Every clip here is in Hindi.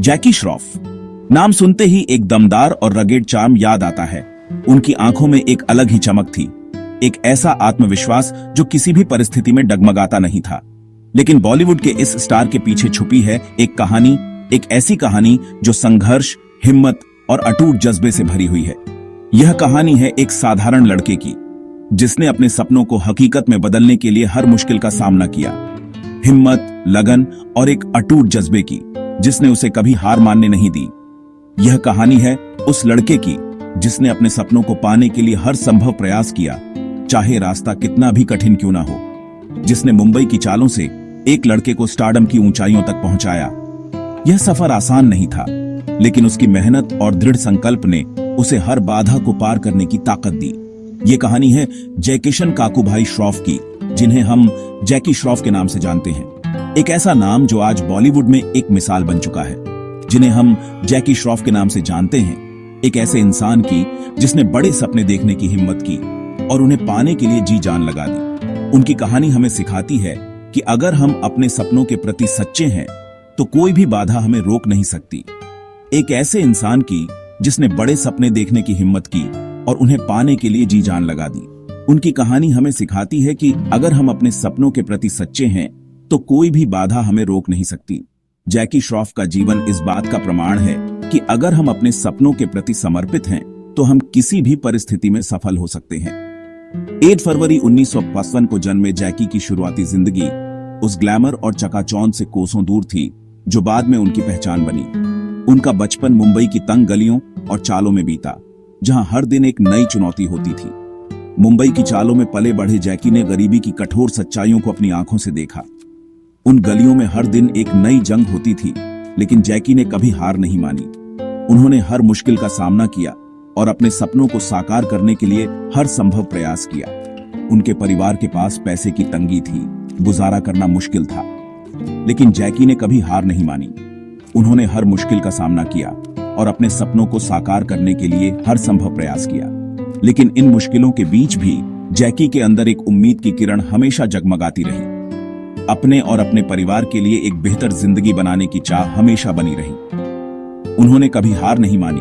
जैकी श्रॉफ नाम सुनते ही एक दमदार और रगेड चार्म याद आता है। उनकी आंखों में एक अलग ही चमक थी, एक ऐसा आत्मविश्वास जो किसी भी परिस्थिति में डगमगाता नहीं था। लेकिन बॉलीवुड के इस स्टार के पीछे छुपी है एक कहानी, एक ऐसी कहानी जो संघर्ष, हिम्मत और अटूट जज्बे से भरी हुई है। यह कहानी है एक साधारण लड़के की, जिसने अपने सपनों को हकीकत में बदलने के लिए हर मुश्किल का सामना किया। हिम्मत, लगन और एक अटूट जज्बे की, जिसने उसे कभी हार मानने नहीं दी। यह कहानी है उस लड़के की जिसने अपने सपनों को पाने के लिए हर संभव प्रयास किया, चाहे रास्ता कितना भी कठिन क्यों ना हो। जिसने मुंबई की चालों से एक लड़के को स्टारडम की ऊंचाइयों तक पहुंचाया। यह सफर आसान नहीं था, लेकिन उसकी मेहनत और दृढ़ संकल्प ने उसे हर बाधा को पार करने की ताकत दी। ये कहानी है जयकिशन काकूभाई श्रॉफ की, जिन्हें हम जैकी श्रॉफ के नाम से जानते हैं। एक ऐसा नाम जो आज बॉलीवुड में एक मिसाल बन चुका है, जिन्हें हम जैकी श्रॉफ के नाम से जानते हैं। एक ऐसे इंसान की जिसने बड़े सपने देखने की हिम्मत की और उन्हें पाने के लिए जी जान लगा दी। उनकी कहानी हमें सिखाती है कि अगर हम अपने सपनों के प्रति सच्चे हैं तो कोई भी बाधा हमें रोक नहीं सकती। एक ऐसे इंसान की जिसने बड़े सपने देखने की हिम्मत की और उन्हें पाने के लिए जी जान लगा दी। उनकी कहानी हमें सिखाती है कि अगर हम अपने सपनों के प्रति सच्चे हैं तो कोई भी बाधा हमें रोक नहीं सकती। जैकी श्रॉफ का जीवन इस बात का प्रमाण है कि अगर हम अपने सपनों के प्रति समर्पित हैं तो हम किसी भी परिस्थिति में सफल हो सकते हैं। 8 फरवरी 1955 को जन्मे जैकी की शुरुआती जिंदगी उस ग्लैमर और चकाचौंध से कोसों दूर थी जो बाद में उनकी पहचान बनी। उनका बचपन मुंबई की तंग गलियों और चालों में बीता, जहां हर दिन एक नई चुनौती होती थी। मुंबई की चालों में पले बढ़े जैकी ने गरीबी की कठोर सच्चाइयों को अपनी आंखों से देखा। उन गलियों में हर दिन एक नई जंग होती थी, लेकिन जैकी ने कभी हार नहीं मानी। उन्होंने हर मुश्किल का सामना किया और अपने सपनों को साकार करने के लिए हर संभव प्रयास किया। उनके परिवार के पास पैसे की तंगी थी, गुजारा करना मुश्किल था, लेकिन जैकी ने कभी हार नहीं मानी। उन्होंने हर मुश्किल का सामना किया और अपने सपनों को साकार करने के लिए हर संभव प्रयास किया। लेकिन इन मुश्किलों के बीच भी जैकी के अंदर एक उम्मीद की किरण हमेशा जगमगाती रही। अपने और अपने परिवार के लिए एक बेहतर जिंदगी बनाने की चाह हमेशा बनी रही। उन्होंने कभी हार नहीं मानी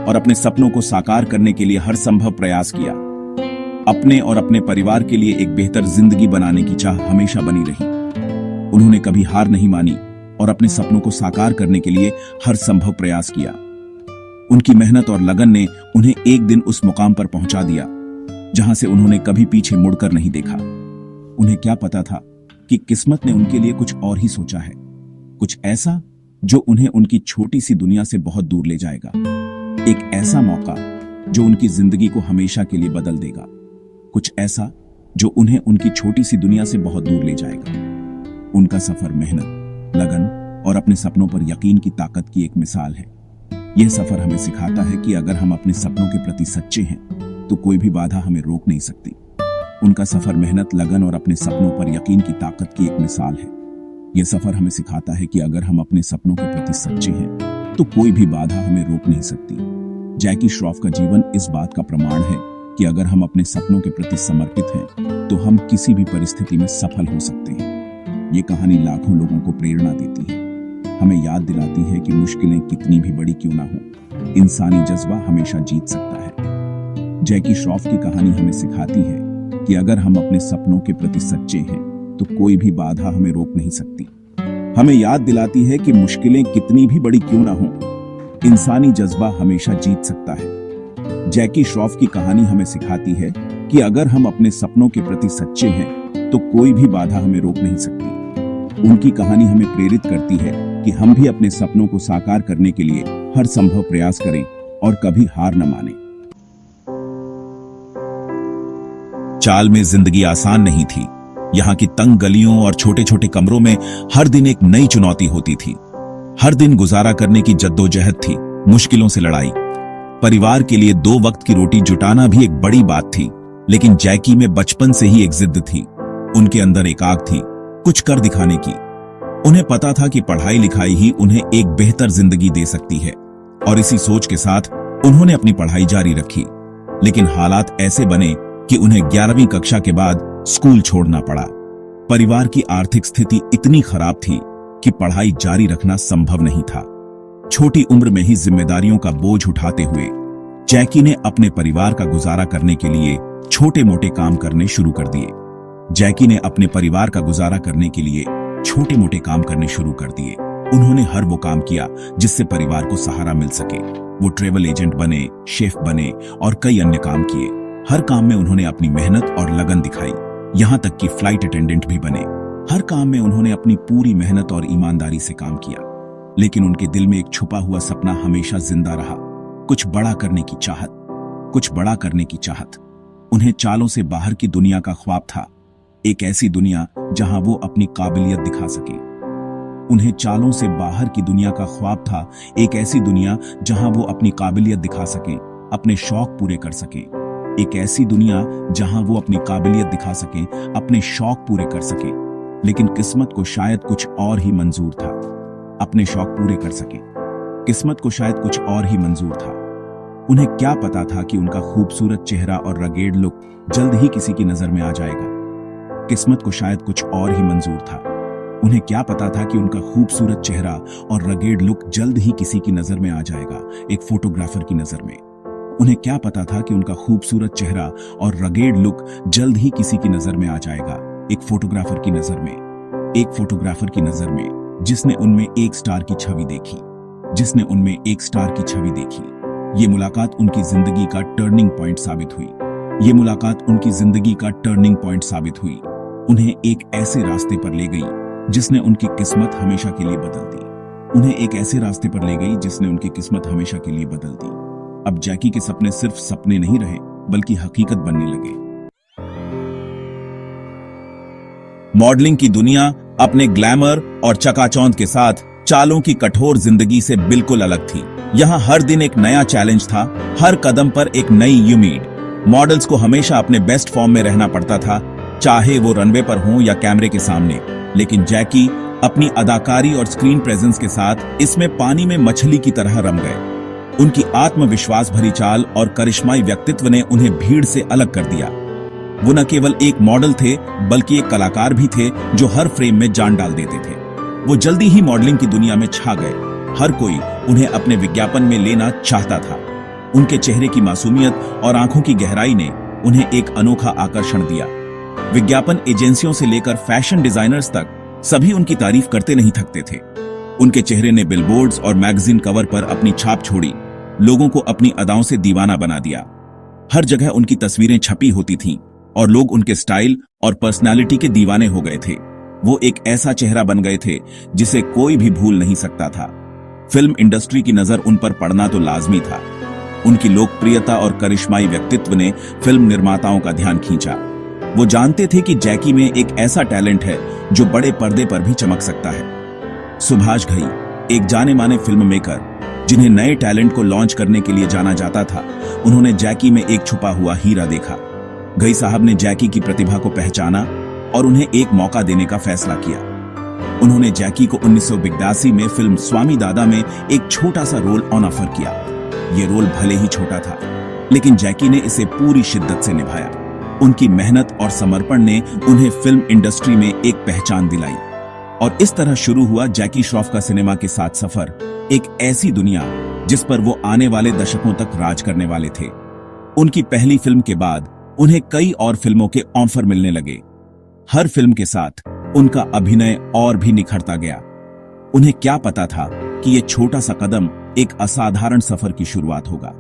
और अपने सपनों को साकार करने के लिए हर संभव प्रयास किया। अपने और अपने परिवार के लिए एक बेहतर जिंदगी बनाने की चाह हमेशा बनी रही। उन्होंने कभी हार नहीं मानी और अपने सपनों को साकार करने के लिए हर संभव प्रयास किया। उनकी मेहनत और लगन ने उन्हें एक दिन उस मुकाम पर पहुंचा दिया जहां से उन्होंने कभी पीछे मुड़कर नहीं देखा। उन्हें क्या पता था कि किस्मत ने उनके लिए कुछ और ही सोचा है, कुछ ऐसा जो उन्हें उनकी छोटी सी दुनिया से बहुत दूर ले जाएगा। एक ऐसा मौका जो उनकी जिंदगी को हमेशा के लिए बदल देगा, कुछ ऐसा जो उन्हें उनकी छोटी सी दुनिया से बहुत दूर ले जाएगा। उनका सफर मेहनत, लगन और अपने सपनों पर यकीन की ताकत की एक मिसाल है। यह सफर हमें सिखाता है कि अगर हम अपने सपनों के प्रति सच्चे हैं तो कोई भी बाधा हमें रोक नहीं सकती। उनका सफर मेहनत, लगन और अपने सपनों पर यकीन की ताकत की एक मिसाल है। यह सफर हमें सिखाता है कि अगर हम अपने सपनों के प्रति सच्चे हैं तो कोई भी बाधा हमें रोक नहीं सकती। जैकी श्रॉफ का जीवन इस बात का प्रमाण है कि अगर हम अपने सपनों के प्रति समर्पित हैं तो हम किसी भी परिस्थिति में सफल हो सकते हैं। ये कहानी लाखों लोगों को प्रेरणा देती है, हमें याद दिलाती है कि मुश्किलें कितनी भी बड़ी क्यों ना हो, इंसानी जज्बा हमेशा जीत सकता है। जैकी श्रॉफ की कहानी हमें सिखाती है कि अगर हम अपने सपनों के प्रति सच्चे हैं तो कोई भी बाधा हमें रोक नहीं सकती। हमें याद दिलाती है कि मुश्किलें कितनी भी बड़ी क्यों ना हो, इंसानी जज्बा हमेशा जीत सकता है। जैकी श्रॉफ की कहानी हमें सिखाती है कि अगर हम अपने सपनों के प्रति सच्चे हैं तो कोई भी बाधा हमें रोक नहीं सकती। उनकी कहानी हमें प्रेरित करती है कि हम भी अपने सपनों को साकार करने के लिए हर संभव प्रयास करें और कभी हार न मानें। चाल में जिंदगी आसान नहीं थी। यहाँ की तंग गलियों और छोटे छोटे कमरों में हर दिन एक नई चुनौती होती थी। हर दिन गुजारा करने की जद्दोजहद थी, मुश्किलों से लड़ाई। परिवार के लिए 2 वक्त की रोटी जुटाना भी एक बड़ी बात थी, लेकिन जैकी में बचपन से ही एक जिद थी। उनके अंदर एक आग थी कुछ कर दिखाने की। उन्हें पता था कि पढ़ाई लिखाई ही उन्हें एक बेहतर जिंदगी दे सकती है और इसी सोच के साथ उन्होंने अपनी पढ़ाई जारी रखी। लेकिन हालात ऐसे बने कि उन्हें 11वीं कक्षा के बाद स्कूल छोड़ना पड़ा। परिवार की आर्थिक स्थिति इतनी खराब थी कि पढ़ाई जारी रखना संभव नहीं था। छोटी उम्र में ही जिम्मेदारियों का बोझ उठाते हुए जैकी ने अपने परिवार का गुजारा करने के लिए छोटे मोटे काम करने शुरू कर दिए। जैकी ने अपने परिवार का गुजारा करने के लिए छोटे मोटे काम करने शुरू कर दिए। उन्होंने हर वो काम किया जिससे परिवार को सहारा मिल सके। वो ट्रेवल एजेंट बने, शेफ बने और कई अन्य काम किए। हर काम में उन्होंने अपनी मेहनत और लगन दिखाई, यहाँ तक कि फ्लाइट अटेंडेंट भी बने। हर काम में उन्होंने अपनी पूरी मेहनत और ईमानदारी से काम किया। लेकिन उनके दिल में एक छुपा हुआ सपना हमेशा जिंदा रहा, कुछ बड़ा करने की चाहत, कुछ बड़ा करने की चाहत। उन्हें चालों से बाहर की दुनिया का ख्वाब था, एक ऐसी दुनिया जहां वो अपनी काबिलियत दिखा सके। उन्हें चालों से बाहर की दुनिया का ख्वाब था, एक ऐसी दुनिया जहां वो अपनी काबिलियत दिखा सके, अपने शौक पूरे कर सके। एक ऐसी दुनिया जहां वो अपनी काबिलियत दिखा सके, अपने शौक पूरे कर सके। लेकिन किस्मत को शायद कुछ और ही मंजूर था, अपने शौक पूरे कर सके। किस्मत को शायद कुछ और ही मंजूर था। उन्हें क्या पता था कि उनका खूबसूरत चेहरा और रगेड लुक जल्द ही किसी की नजर में आ जाएगा। किस्मत को शायद कुछ और ही मंजूर था। उन्हें क्या पता था कि उनका खूबसूरत चेहरा और रगेड लुक जल्द ही किसी की नजर में आ जाएगा, एक फोटोग्राफर की नजर में। उन्हें क्या पता था कि उनका खूबसूरत चेहरा और रगेड लुक जल्द ही किसी की नजर में आ जाएगा, एक फोटोग्राफर की नजर में। एक फोटोग्राफर की नजर में जिसने उनमें एक स्टार की छवि देखी, जिसने उनमें एक स्टार की छवि देखी। ये मुलाकात उनकी जिंदगी का टर्निंग पॉइंट साबित हुई। ये मुलाकात उनकी जिंदगी का टर्निंग पॉइंट साबित हुई। उन्हें एक ऐसे रास्ते पर ले गई जिसने उनकी किस्मत हमेशा के लिए बदल दी। उन्हें एक ऐसे रास्ते पर ले गई जिसने उनकी किस्मत हमेशा के लिए बदल दी। अब जैकी के सपने सिर्फ सपने नहीं रहे, बल्कि हकीकत बनने लगे। मॉडलिंग की दुनिया अपने ग्लैमर और चकाचौंध के साथ चालों की कठोर जिंदगी से बिल्कुल अलग थी। यहाँ हर दिन एक नया चैलेंज था, हर कदम पर एक नई उम्मीद। मॉडल्स को हमेशा अपने बेस्ट फॉर्म में रहना पड़ता था, चाहे वो रनवे पर हो या कैमरे के सामने। लेकिन जैकी अपनी अदाकारी और स्क्रीन प्रेजेंस के साथ इसमें पानी में मछली की तरह रम गए। उनकी आत्मविश्वास भरी चाल और करिश्माई व्यक्तित्व ने उन्हें भीड़ से अलग कर दिया। वो न केवल एक मॉडल थे, बल्कि एक कलाकार भी थे जो हर फ्रेम में जान डाल देते थे। वो जल्दी ही मॉडलिंग की दुनिया में छा गए। हर कोई उन्हें अपने विज्ञापन में लेना चाहता था। उनके चेहरे की मासूमियत और आंखों की गहराई ने उन्हें एक अनोखा आकर्षण दिया। विज्ञापन एजेंसियों से लेकर फैशन डिजाइनर्स तक सभी उनकी तारीफ करते नहीं थकते थे। उनके चेहरे ने बिलबोर्ड्स और मैगजीन कवर पर अपनी छाप छोड़ी, लोगों को अपनी अदाओं से दीवाना बना दिया। हर जगह उनकी तस्वीरें छपी होती थीं और लोग उनके स्टाइल और पर्सनालिटी के दीवाने हो गए थे। वो एक ऐसा चेहरा बन गए थे जिसे कोई भी भूल नहीं सकता था। फिल्म इंडस्ट्री की नजर उन पर पड़ना तो लाजमी था। उनकी लोकप्रियता और करिश्माई व्यक्तित्व ने फिल्म निर्माताओं का ध्यान खींचा। वो जानते थे कि जैकी में एक ऐसा टैलेंट है जो बड़े पर्दे पर भी चमक सकता है। सुभाष घई, एक जाने माने फिल्म मेकर जिन्हें नए टैलेंट को लॉन्च करने के लिए जाना जाता था, उन्होंने जैकी में एक छुपा हुआ हीरा देखा। घई साहब ने जैकी की प्रतिभा को पहचाना और उन्हें एक मौका देने का फैसला किया। उन्होंने जैकी को 1982 में फिल्म स्वामी दादा में एक छोटा सा रोल ऑन ऑफर किया। यह रोल भले ही छोटा था, लेकिन जैकी ने इसे पूरी शिद्दत से निभाया। उनकी मेहनत और समर्पण ने उन्हें फिल्म इंडस्ट्री में एक पहचान दिलाई। और इस तरह शुरू हुआ जैकी श्रॉफ का सिनेमा के साथ सफर, एक ऐसी दुनिया जिस पर वो आने वाले दशकों तक राज करने वाले थे। उनकी पहली फिल्म के बाद उन्हें कई और फिल्मों के ऑफर मिलने लगे। हर फिल्म के साथ उनका अभिनय और भी निखरता गया। उन्हें क्या पता था कि यह छोटा सा कदम एक असाधारण सफर की शुरुआत होगा,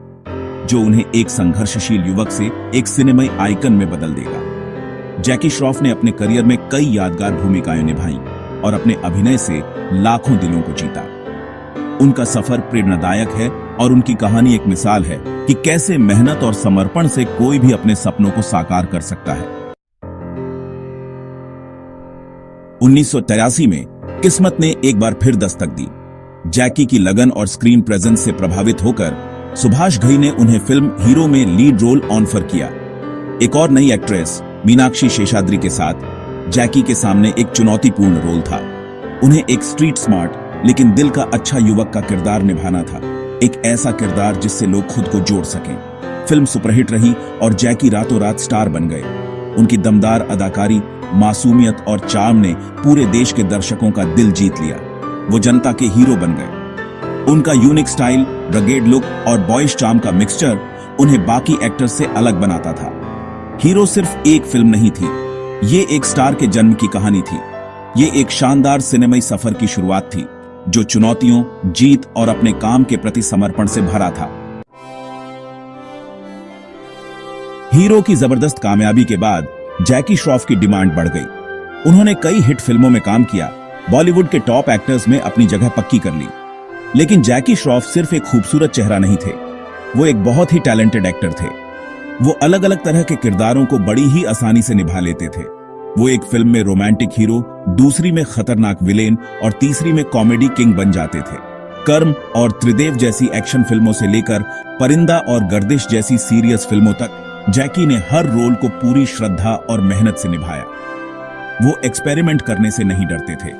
जो उन्हें एक संघर्षशील युवक से एक सिनेमाई आइकन में बदल देगा। जैकी श्रॉफ ने अपने करियर में कई यादगार भूमिकाएं निभाई और अपने अभिनय से लाखों दिलों को जीता। उनका सफर प्रेरणादायक है और उनकी कहानी एक मिसाल है कि कैसे मेहनत और समर्पण से कोई भी अपने सपनों को साकार कर सकता है। 1983 में किस्मत ने एक बार फिर दस्तक दी। जैकी की लगन और स्क्रीन प्रेजेंस से प्रभावित होकर सुभाष घई ने उन्हें फिल्म हीरो में लीड रोल ऑफर किया। एक और नई एक्ट्रेस मीनाक्षी शेषाद्री के साथ जैकी के सामने एक चुनौतीपूर्ण रोल था। उन्हें एक स्ट्रीट स्मार्ट लेकिन दिल का अच्छा युवक का किरदार निभाना था, एक ऐसा किरदार जिससे लोग खुद को जोड़ सकें। फिल्म सुपरहिट रही और जैकी रातों रात स्टार बन गए। उनकी दमदार अदाकारी, मासूमियत और चार्म ने पूरे देश के दर्शकों का दिल जीत लिया। वो जनता के हीरो बन गए। उनका यूनिक स्टाइल, रगेड लुक और बॉयज चार्म का मिक्सचर उन्हें बाकी एक्टर्स से अलग बनाता था। हीरो सिर्फ एक फिल्म नहीं थी, ये एक स्टार के जन्म की कहानी थी। ये एक शानदार सिनेमाई सफर की शुरुआत थी, जो चुनौतियों, जीत और अपने काम के प्रति समर्पण से भरा था। हीरो की जबरदस्त कामयाबी के बाद जैकी श्रॉफ की डिमांड बढ़ गई। उन्होंने कई हिट फिल्मों में काम किया, बॉलीवुड के टॉप एक्टर्स में अपनी जगह पक्की कर ली। लेकिन जैकी श्रॉफ सिर्फ एक खूबसूरत चेहरा नहीं थे, वो एक बहुत ही टैलेंटेड एक्टर थे। वो अलग अलग तरह के किरदारों को बड़ी ही आसानी से निभा लेते थे। वो एक फिल्म में रोमांटिक हीरो, दूसरी में खतरनाक विलेन और तीसरी में कॉमेडी किंग बन जाते थे। कर्म और त्रिदेव जैसी एक्शन फिल्मों से लेकर परिंदा और गर्दिश जैसी सीरियस फिल्मों तक जैकी ने हर रोल को पूरी श्रद्धा और मेहनत से निभाया। वो एक्सपेरिमेंट करने से नहीं डरते थे,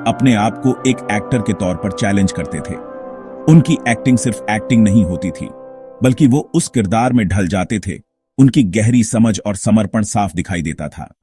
अपने आप को एक एक्टर के तौर पर चैलेंज करते थे। उनकी एक्टिंग सिर्फ एक्टिंग नहीं होती थी, बल्कि वो उस किरदार में ढल जाते थे। उनकी गहरी समझ और समर्पण साफ दिखाई देता था।